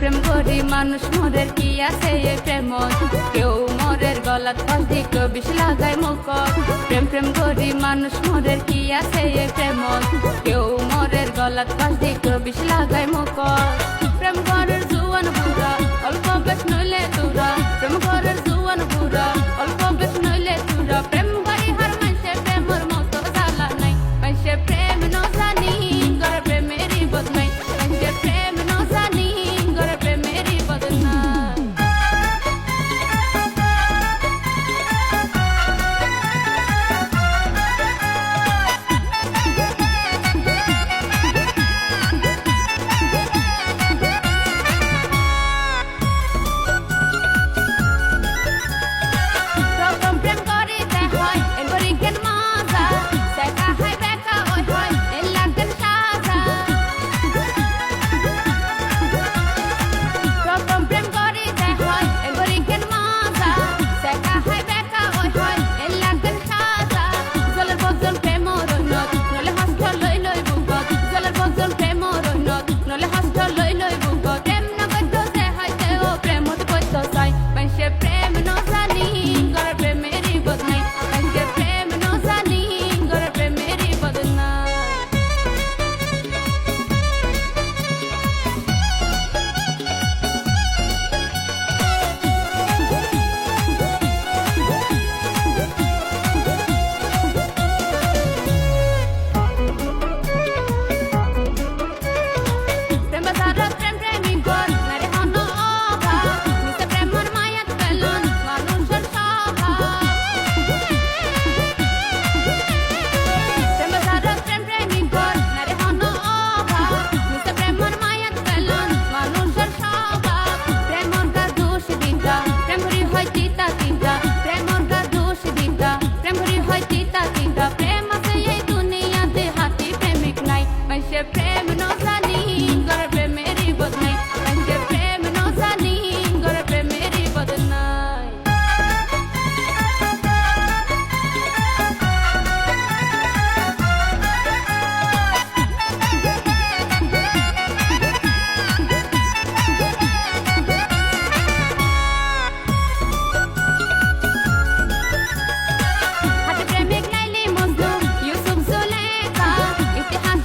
প্রেম করি মানুষ মরের কি আছে এই প্রেমত কেউ মরের গলাত ফাঁস দি কেউ বিষ লাগায় মুখত প্রেম করি মানুষ মরের কি আছে এই প্রেমত কেউ মরের গলাত ফাঁস দি কেউ বিষ লাগায় মুখত প্রেম করার জুয়ান বুড়া অল্প বেশ নইলে তোরা প্রেম করার জুয়ান বুড়া অল্প বেশ নইলে তোরা প্রেম করি হার মাইসে প্রেমর মতো জ্বালা নাই মাইসে প্রেম ন জানি করে প্রেমেরই বদনাই মাইসে প্রেম ন জানি করে প্রেমেরই বদনাই প্রেম ন জানি করে প্রেমেরই বদনাই মাইসে প্রেম ন জানি করে প্রেমেরই বদনাই হাতে প্রেমিক লাইলি মজনু ইউসুফ জুলেখা ইতিহাস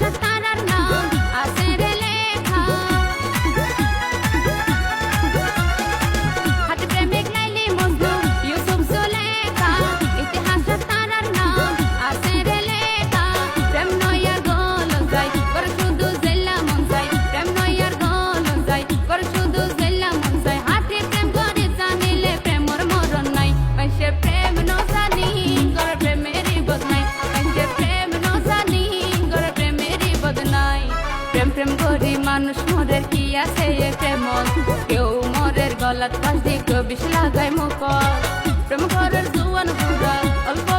প্রেম করি মানুষ মরের কি আছে এই প্রেমত কেউ মরের গলাত ফাঁস দি কেউ বিষ লাগায় মুখত প্রেম করার জুয়ান বুড়া অল্প